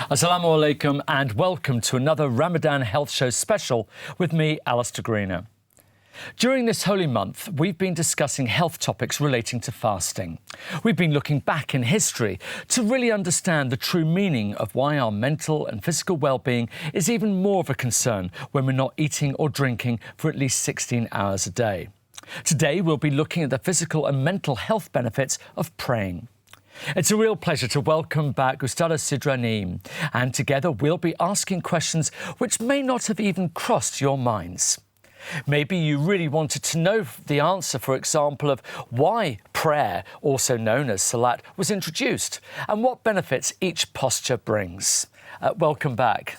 Assalamu alaikum and welcome to another Ramadan Health Show special with me, Alistair Greener. During this holy month, we've been discussing health topics relating to fasting. We've been looking back in history to really understand the true meaning of why our mental and physical well-being is even more of a concern when we're not eating or drinking for at least 16 hours a day. Today, we'll be looking at the physical and mental health benefits of praying. It's a real pleasure to welcome back Ustad Sidra Naeem, and together we'll be asking questions which may not have even crossed your minds. Maybe you really wanted to know the answer, for example, of why prayer, also known as Salat, was introduced and what benefits each posture brings. Welcome back.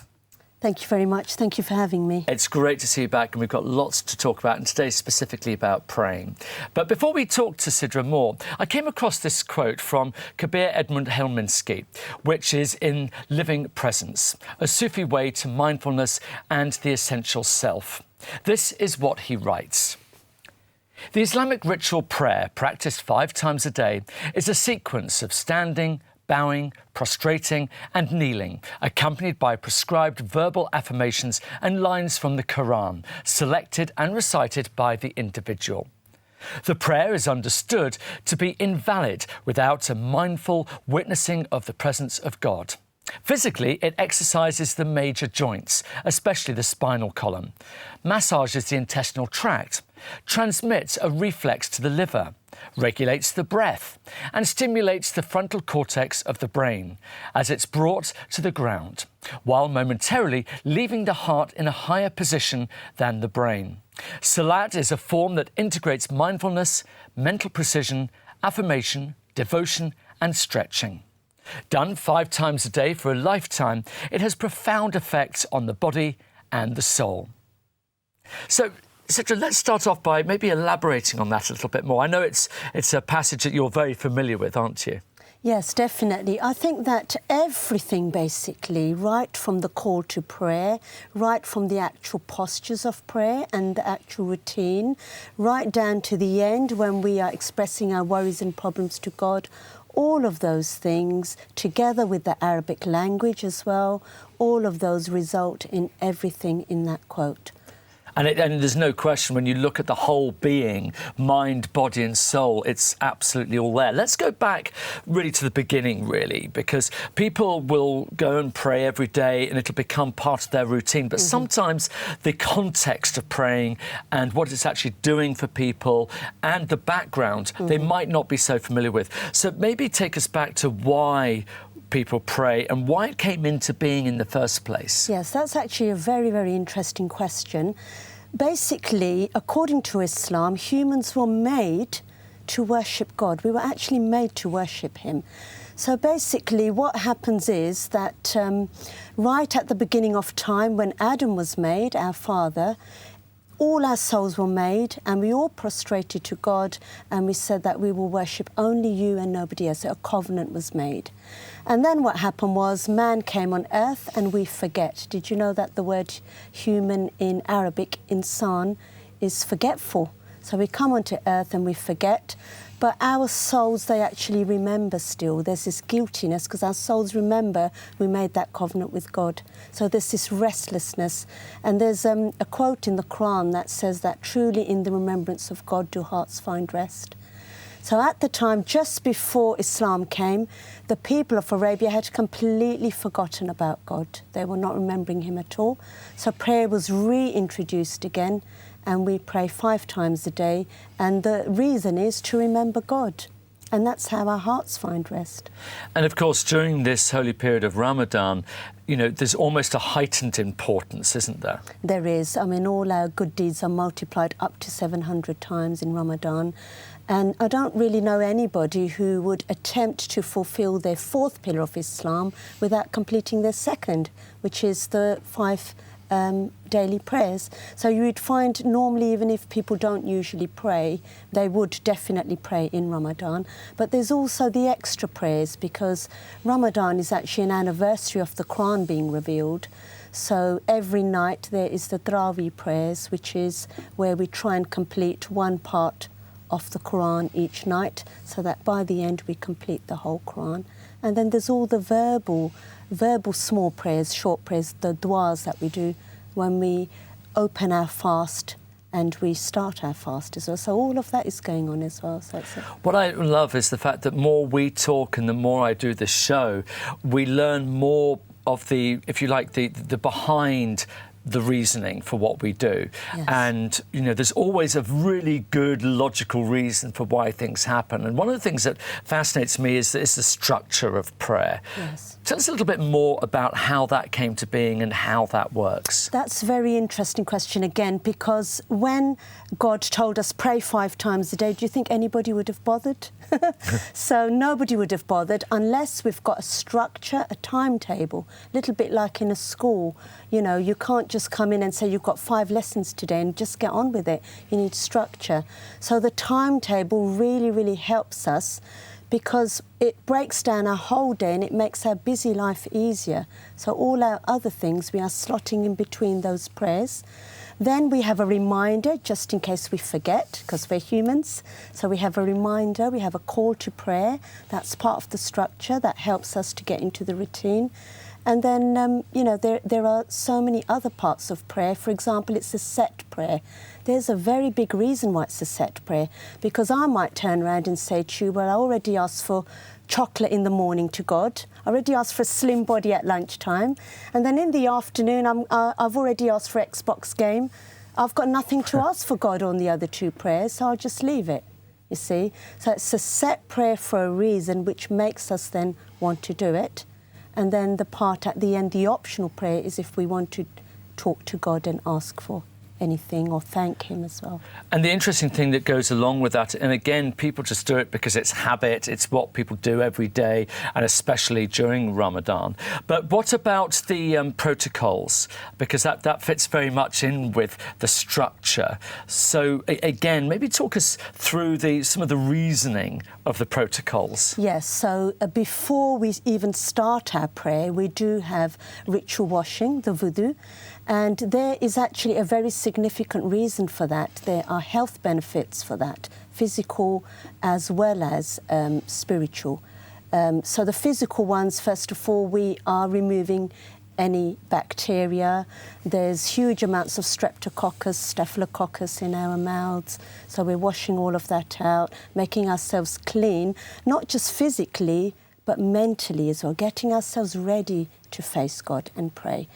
Thank you very much. Thank you for having me. It's great to see you back, and we've got lots to talk about, and today specifically about praying. But before we talk to Sidra more, I came across this quote from Kabir Edmund Helminski, which is in Living Presence, a Sufi way to mindfulness and the essential self. This is what he writes. The Islamic ritual prayer, practiced 5 times a day, is a sequence of standing, bowing, prostrating and kneeling, accompanied by prescribed verbal affirmations and lines from the Quran, selected and recited by the individual. The prayer is understood to be invalid without a mindful witnessing of the presence of God. Physically, it exercises the major joints, especially the spinal column, massages the intestinal tract, transmits a reflex to the liver, regulates the breath, and stimulates the frontal cortex of the brain as it's brought to the ground, while momentarily leaving the heart in a higher position than the brain. Salat is a form that integrates mindfulness, mental precision, affirmation, devotion, and stretching. Done 5 times a day for a lifetime, it has profound effects on the body and the soul. So, Sidra, let's start off by maybe elaborating on that a little bit more. I know it's a passage that you're very familiar with, aren't you? Yes, definitely. I think that everything basically, right from the call to prayer, right from the actual postures of prayer and the actual routine, right down to the end when we are expressing our worries and problems to God, all of those things, together with the Arabic language as well, all of those result in everything in that quote. And there's no question, when you look at the whole being, mind, body and soul, it's absolutely all there. Let's go back really to the beginning, really, because people will go and pray every day and it'll become part of their routine. But sometimes the context of praying and what it's actually doing for people and the background, they might not be so familiar with. So maybe take us back to why people pray and why it came into being in the first place. Yes, that's actually a very, very interesting question. Basically, according to Islam, humans were made to worship God. We were actually made to worship him. So basically what happens is that right at the beginning of time, when Adam was made, our father, all our souls were made and we all prostrated to God and we said that we will worship only you and nobody else. So a covenant was made. And then what happened was man came on earth and we forget. Did you know that the word human in Arabic, insan, is forgetful? So we come onto earth and we forget. But our souls, they actually remember still. There's this guiltiness because our souls remember we made that covenant with God. So there's this restlessness. And there's a quote in the Quran that says that truly in the remembrance of God do hearts find rest. So at the time, just before Islam came, the people of Arabia had completely forgotten about God. They were not remembering him at all. So prayer was reintroduced again. And we pray 5 times a day, and the reason is to remember God. And that's how our hearts find rest. And of course, during this holy period of Ramadan, you know, there's almost a heightened importance, isn't there? There is. I mean, all our good deeds are multiplied up to 700 times in Ramadan. And I don't really know anybody who would attempt to fulfill their 4th pillar of Islam without completing their 2nd, which is the 5 daily prayers. So you would find normally, even if people don't usually pray, they would definitely pray in Ramadan. But there's also the extra prayers because Ramadan is actually an anniversary of the Quran being revealed. So every night there is the Tarawih prayers, which is where we try and complete one part of the Quran each night so that by the end we complete the whole Quran. And then there's all the verbal small prayers, short prayers, the du'as that we do when we open our fast and we start our fast as well. So all of that is going on as well. So what I love is the fact that more we talk and the more I do this show, we learn more of the, if you like, the behind the reasoning for what we do. Yes. And, you know, there's always a really good logical reason for why things happen. And one of the things that fascinates me is the structure of prayer. Yes. Tell us a little bit more about how that came to being and how that works. That's a very interesting question again, because when God told us pray 5 times a day, do you think anybody would have bothered? So nobody would have bothered unless we've got a structure, a timetable, a little bit like in a school. You know, you can't just come in and say you've got 5 lessons today and just get on with it. You need structure. So the timetable really, really helps us, because it breaks down our whole day and it makes our busy life easier. So all our other things, we are slotting in between those prayers. Then we have a reminder, just in case we forget, because we're humans. So we have a reminder, we have a call to prayer. That's part of the structure that helps us to get into the routine. And then, you know, there are so many other parts of prayer. For example, it's a set prayer. There's a very big reason why it's a set prayer, because I might turn around and say to you, well, I already asked for chocolate in the morning to God. I already asked for a slim body at lunchtime. And then in the afternoon, I've already asked for Xbox game. I've got nothing to ask for God on the other 2 prayers, so I'll just leave it, you see. So it's a set prayer for a reason, which makes us then want to do it. And then the part at the end, the optional prayer, is if we want to talk to God and ask for anything or thank him as well. And the interesting thing that goes along with that, and again, people just do it because it's habit, it's what people do every day, and especially during Ramadan. But what about the protocols? Because that fits very much in with the structure. So again, maybe talk us through some of the reasoning of the protocols. Yes, so before we even start our prayer, we do have ritual washing, the wudu, and there is actually a very significant reason for that. There are health benefits for that, physical as well as spiritual. So the physical ones, first of all, we are removing any bacteria. There's huge amounts of streptococcus, staphylococcus in our mouths. So we're washing all of that out, making ourselves clean, not just physically, but mentally as well, getting ourselves ready to face God and pray.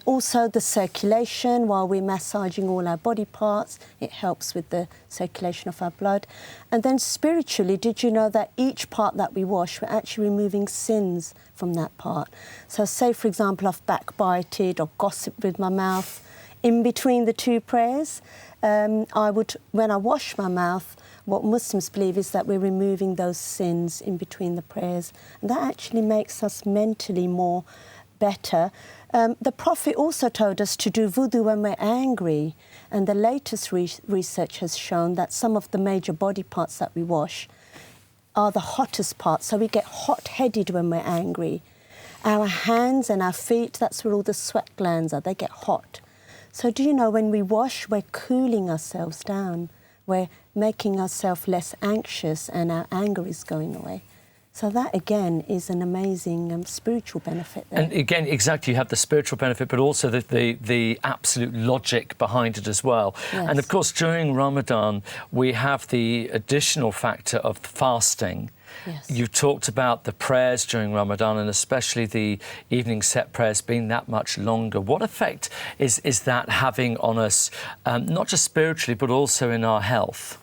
Also the circulation, while we're massaging all our body parts, it helps with the circulation of our blood. And then spiritually, did you know that each part that we wash, we're actually removing sins from that part? So say, for example, I've backbited or gossiped with my mouth in between the 2 prayers. When I wash my mouth, what Muslims believe is that we're removing those sins in between the prayers. And that actually makes us mentally more better. The Prophet also told us to do wudu when we're angry. And the latest research has shown that some of the major body parts that we wash are the hottest parts. So we get hot-headed when we're angry. Our hands and our feet, that's where all the sweat glands are. They get hot. So do you know, when we wash, we're cooling ourselves down. We're making ourselves less anxious and our anger is going away. So that, again, is an amazing spiritual benefit there. And again, exactly, you have the spiritual benefit, but also the absolute logic behind it as well. Yes. And of course, during Ramadan, we have the additional factor of fasting. Yes. You talked about the prayers during Ramadan, and especially the evening set prayers being that much longer. What effect is that having on us, not just spiritually, but also in our health?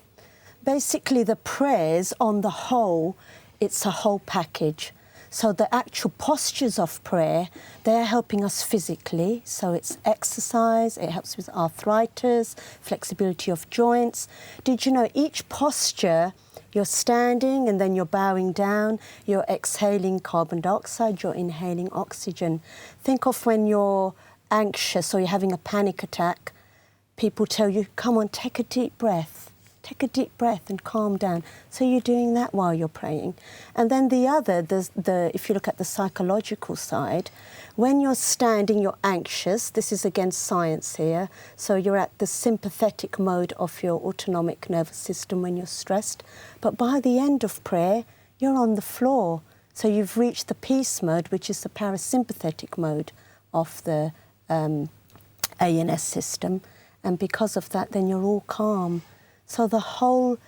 Basically, the prayers on the whole, it's a whole package. So the actual postures of prayer, they're helping us physically. So it's exercise, it helps with arthritis, flexibility of joints. Did you know each posture, you're standing and then you're bowing down, you're exhaling carbon dioxide, you're inhaling oxygen. Think of when you're anxious or you're having a panic attack, people tell you, come on, take a deep breath. Take a deep breath and calm down. So you're doing that while you're praying. And then the other, if you look at the psychological side, when you're standing, you're anxious. This is against science here. So you're at the sympathetic mode of your autonomic nervous system when you're stressed. But by the end of prayer, you're on the floor. So you've reached the peace mode, which is the parasympathetic mode of the ANS system. And because of that, then you're all calm. So the whole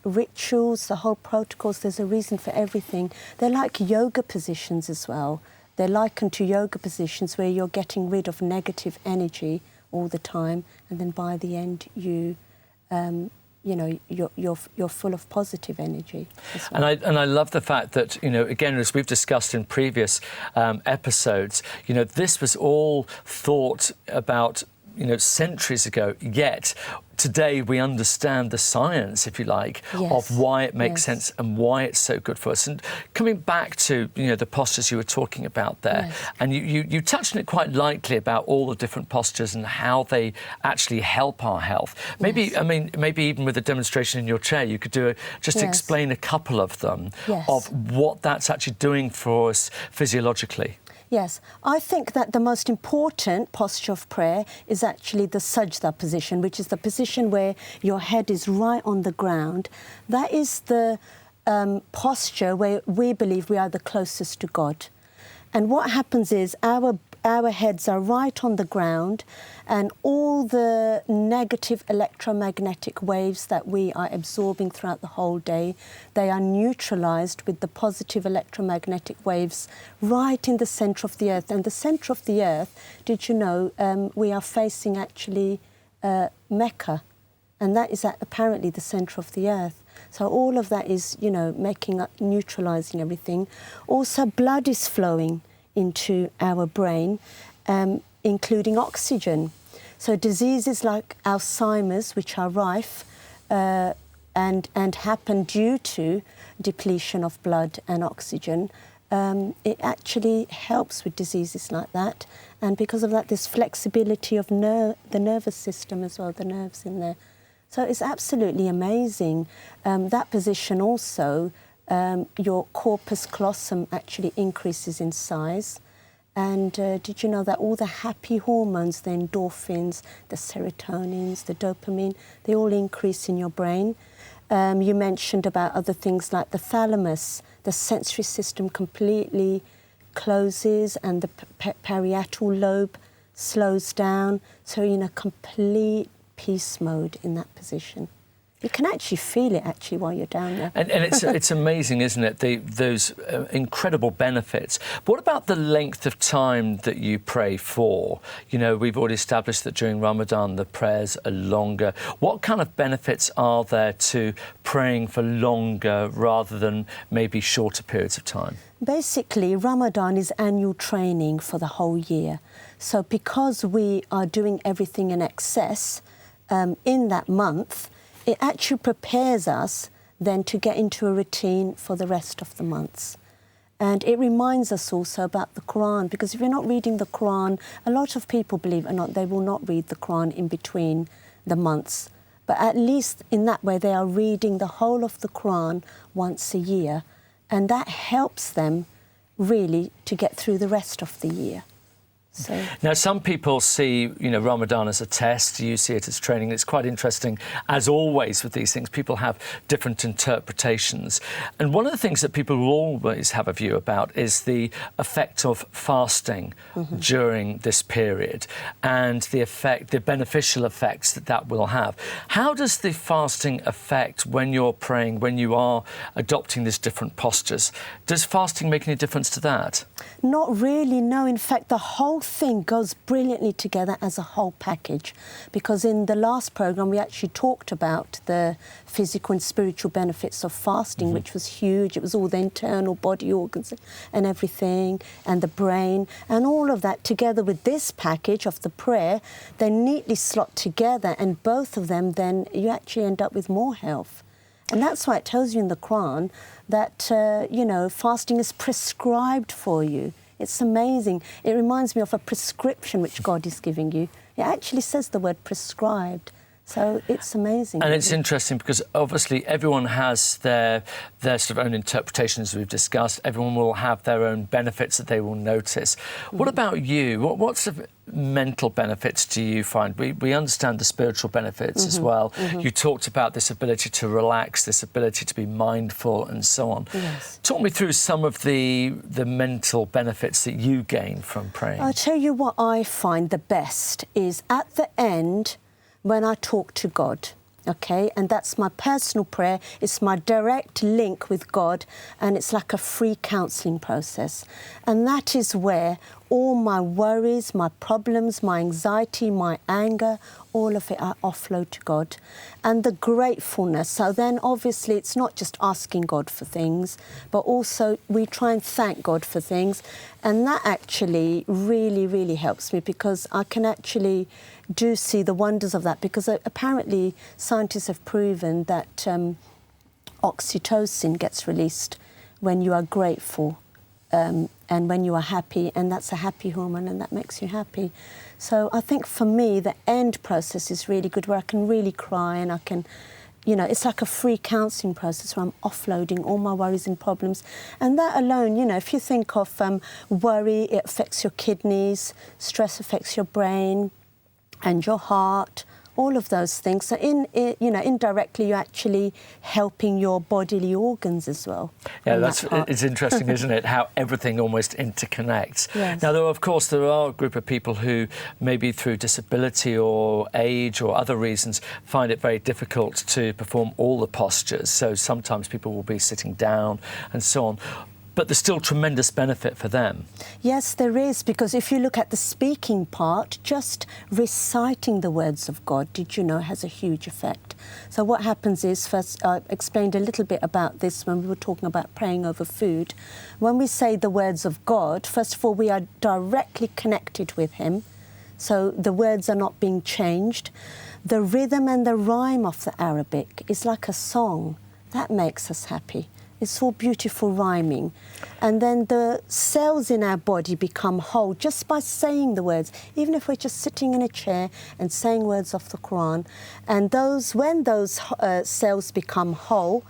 rituals, the whole protocols, there's a reason for everything. They're like yoga positions as well. They're likened to yoga positions where you're getting rid of negative energy all the time, and then by the end you know, you're full of positive energy as well. And I love the fact that, you know, again, as we've discussed in previous episodes, you know, this was all thought about, you know, centuries ago, yet today we understand the science, if you like, of why it makes sense and why it's so good for us. And coming back to, you know, the postures you were talking about there, and you touched on it quite lightly about all the different postures and how they actually help our health. Maybe, I mean, maybe even with a demonstration in your chair, you could do just explain a couple of them of what that's actually doing for us physiologically. Yes, I think that the most important posture of prayer is actually the Sidra position, which is the position where your head is right on the ground. That is the posture where we believe we are the closest to God. And what happens is our heads are right on the ground, and all the negative electromagnetic waves that we are absorbing throughout the whole day, they are neutralized with the positive electromagnetic waves right in the center of the earth. And the center of the earth, did you know, we are facing actually Mecca, and that is apparently the center of the earth. So all of that is, you know, neutralizing everything. Also, blood is flowing into our brain, including oxygen. So diseases like Alzheimer's, which are rife and happen due to depletion of blood and oxygen, it actually helps with diseases like that. And because of that, there's flexibility of the nervous system as well, the nerves in there. So it's absolutely amazing. That position also, your corpus callosum actually increases in size. And did you know that all the happy hormones, the endorphins, the serotonins, the dopamine, they all increase in your brain. You mentioned about other things like the thalamus. The sensory system completely closes and the parietal lobe slows down. So you're in a complete peace mode in that position. You can actually feel it actually while you're down there. And it's amazing, isn't it, those incredible benefits. But what about the length of time that you pray for? You know, we've already established that during Ramadan the prayers are longer. What kind of benefits are there to praying for longer rather than maybe shorter periods of time? Basically, Ramadan is annual training for the whole year. So because we are doing everything in excess in that month, it actually prepares us then to get into a routine for the rest of the months. And it reminds us also about the Quran, because if you're not reading the Quran, a lot of people, believe it or not, they will not read the Quran in between the months. But at least in that way, they are reading the whole of the Quran once a year. And that helps them really to get through the rest of the year. So. Now, some people see, you know, Ramadan as a test. You see it as training. It's quite interesting, as always with these things. People have different interpretations. And one of the things that people will always have a view about is the effect of fasting during this period and the beneficial effects that will have. How does the fasting affect when you're praying, when you are adopting these different postures? Does fasting make any difference to that? Not really, no. In fact, the whole thing goes brilliantly together as a whole package, because in the last programme we actually talked about the physical and spiritual benefits of fasting, which was huge. It was all the internal body organs and everything, and the brain, and all of that together with this package of the prayer, they neatly slot together, and both of them then you actually end up with more health. And that's why it tells you in the Quran that, you know, fasting is prescribed for you. It's amazing. It reminds me of a prescription which God is giving you. It actually says the word prescribed. So it's amazing. And it's interesting because obviously everyone has their sort of own interpretations, as we've discussed. Everyone will have their own benefits that they will notice. What about you? What sort of mental benefits do you find? We understand the spiritual benefits as well. You talked about this ability to relax, this ability to be mindful and so on. Yes. Talk me through some of the mental benefits that you gain from praying. I'll tell you what I find the best is at the end when I talk to God. Okay, and that's my personal prayer. It's my direct link with God, and it's like a free counselling process. And that is where all my worries, my problems, my anxiety, my anger, all of it I offload to God. And the gratefulness. So then obviously it's not just asking God for things, but also we try and thank God for things. And that actually really, really helps me, because I can actually do see the wonders of that, because apparently scientists have proven that oxytocin gets released when you are grateful and when you are happy, and that's a happy hormone and that makes you happy. So I think for me the end process is really good, where I can really cry and I can, you know, it's like a free counselling process where I'm offloading all my worries and problems. And that alone, you know, if you think of worry, it affects your kidneys, stress affects your brain and your heart, all of those things. So indirectly you're actually helping your bodily organs as well. Yeah, it's interesting, isn't it, how everything almost interconnects. Yes. Now, there are a group of people who maybe through disability or age or other reasons find it very difficult to perform all the postures. So sometimes people will be sitting down and so on. But there's still tremendous benefit for them. Yes, there is, because if you look at the speaking part, just reciting the words of God, did you know, has a huge effect. So what happens is, first, I explained a little bit about this when we were talking about praying over food. When we say the words of God, first of all, we are directly connected with Him. So the words are not being changed. The rhythm and the rhyme of the Arabic is like a song. That makes us happy. It's all beautiful rhyming. And then the cells in our body become whole just by saying the words, even if we're just sitting in a chair and saying words off the Quran. And when those cells become whole,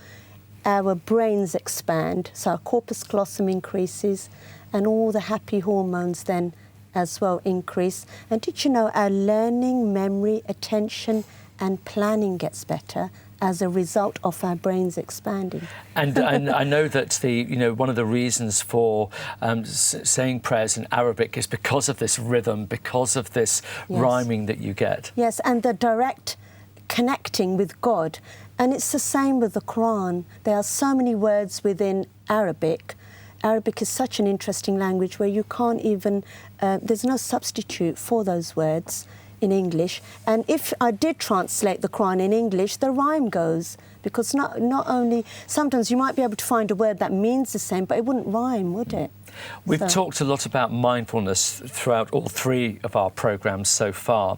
our brains expand, so our corpus callosum increases, and all the happy hormones then as well increase. And did you know our learning, memory, attention and planning gets better as a result of our brains expanding. And I know that one of the reasons for saying prayers in Arabic is because of this rhythm, because of this rhyming that you get. Yes, and the direct connecting with God. And it's the same with the Quran. There are so many words within Arabic. Arabic is such an interesting language where you can't even, there's no substitute for those words in English. And if I did translate the Quran in English, the rhyme goes, because not only, sometimes you might be able to find a word that means the same, but it wouldn't rhyme, would it? We've talked a lot about mindfulness throughout all three of our programmes so far.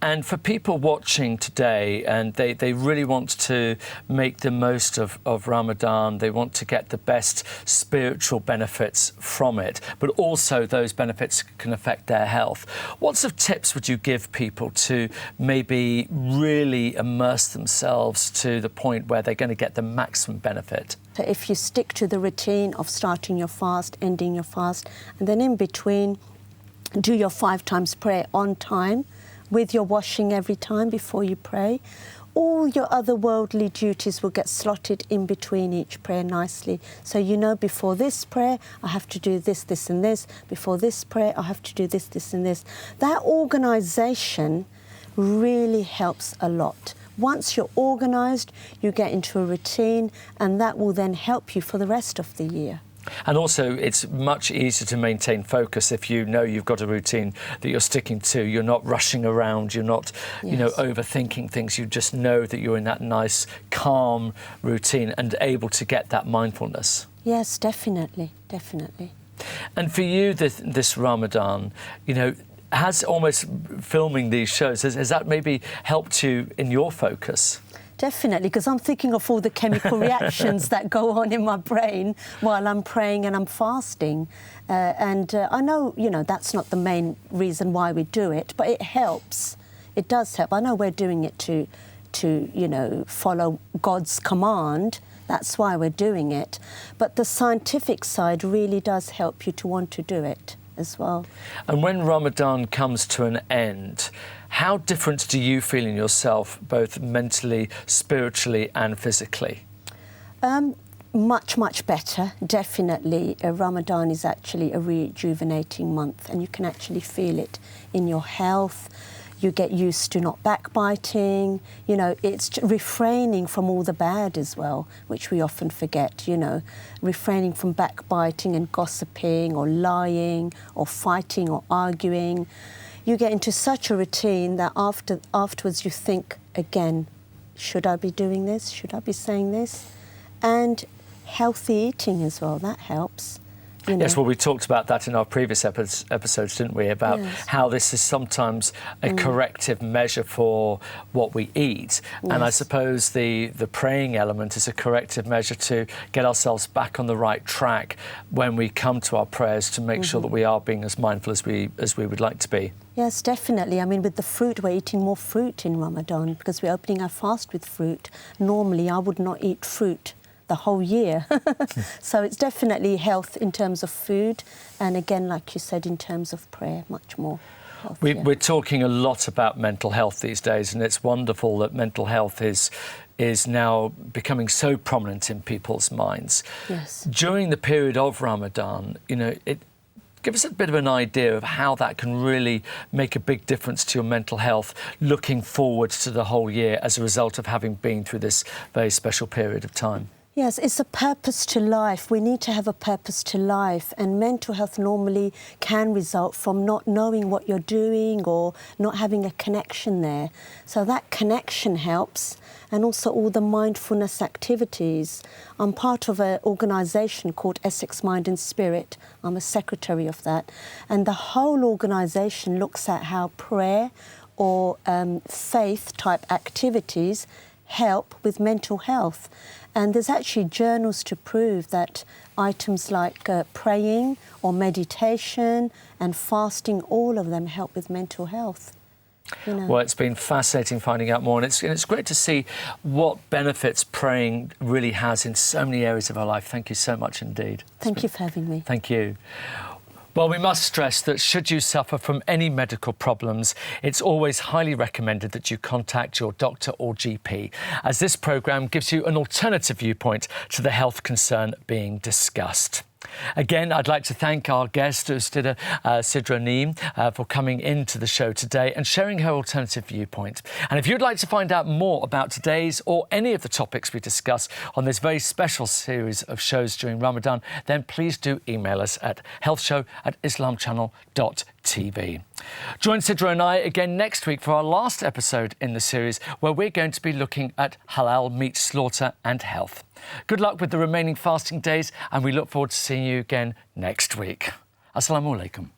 And for people watching today, and they really want to make the most of Ramadan, they want to get the best spiritual benefits from it, but also those benefits can affect their health. What sort of tips would you give people to maybe really immerse themselves to the point where they're going to get the maximum benefit? So if you stick to the routine of starting your fast, ending your fast, and then in between, do your 5 times prayer on time, with your washing every time before you pray, all your other worldly duties will get slotted in between each prayer nicely. So you know, before this prayer, I have to do this, this and this. Before this prayer, I have to do this, this and this. That organisation really helps a lot. Once you're organised, you get into a routine, and that will then help you for the rest of the year. And also, it's much easier to maintain focus if you know you've got a routine that you're sticking to. You're not rushing around, you're not, overthinking things. You just know that you're in that nice, calm routine and able to get that mindfulness. Yes, definitely, definitely. And for you, this Ramadan, has almost filming these shows, has that maybe helped you in your focus? Definitely, because I'm thinking of all the chemical reactions that go on in my brain while I'm praying and I'm fasting. I know, that's not the main reason why we do it, but it helps. It does help. I know we're doing it to follow God's command. That's why we're doing it. But the scientific side really does help you to want to do it as well. And when Ramadan comes to an end, how different do you feel in yourself, both mentally, spiritually and physically? Much, much better, definitely. Ramadan is actually a rejuvenating month, and you can actually feel it in your health. You get used to not backbiting, it's refraining from all the bad as well, which we often forget, refraining from backbiting and gossiping or lying or fighting or arguing. You get into such a routine that afterwards you think again, should I be doing this? Should I be saying this? And healthy eating as well, that helps. Yes, well, we talked about that in our previous episodes, didn't we, about how this is sometimes a corrective measure for what we eat. Yes. And I suppose the praying element is a corrective measure to get ourselves back on the right track when we come to our prayers, to make sure that we are being as mindful as we would like to be. Yes, definitely. I mean, with the fruit, we're eating more fruit in Ramadan because we're opening our fast with fruit. Normally, I would not eat fruit the whole year. So it's definitely health in terms of food, and again, like you said, in terms of prayer, much more healthier. We're talking a lot about mental health these days, and it's wonderful that mental health is now becoming so prominent in people's minds. Yes. During the period of Ramadan, give us a bit of an idea of how that can really make a big difference to your mental health looking forward to the whole year as a result of having been through this very special period of time. Yes, it's a purpose to life. We need to have a purpose to life, and mental health normally can result from not knowing what you're doing or not having a connection there. So that connection helps, and also all the mindfulness activities. I'm part of an organisation called Essex Mind and Spirit. I'm a secretary of that, and the whole organisation looks at how prayer or faith-type activities help with mental health. And there's actually journals to prove that items like praying or meditation and fasting, all of them help with mental health. Well, it's been fascinating finding out more, and it's great to see what benefits praying really has in so many areas of our life. Thank you so much indeed. Thank you for having me. Thank you. Well, we must stress that should you suffer from any medical problems, it's always highly recommended that you contact your doctor or GP, as this programme gives you an alternative viewpoint to the health concern being discussed. Again, I'd like to thank our guest, Sidra Naeem, for coming into the show today and sharing her alternative viewpoint. And if you'd like to find out more about today's or any of the topics we discuss on this very special series of shows during Ramadan, then please do email us at healthshow@islamchannel.tv. Join Sidra and I again next week for our last episode in the series, where we're going to be looking at halal meat slaughter and health. Good luck with the remaining fasting days, and we look forward to seeing you again next week. Assalamu alaikum.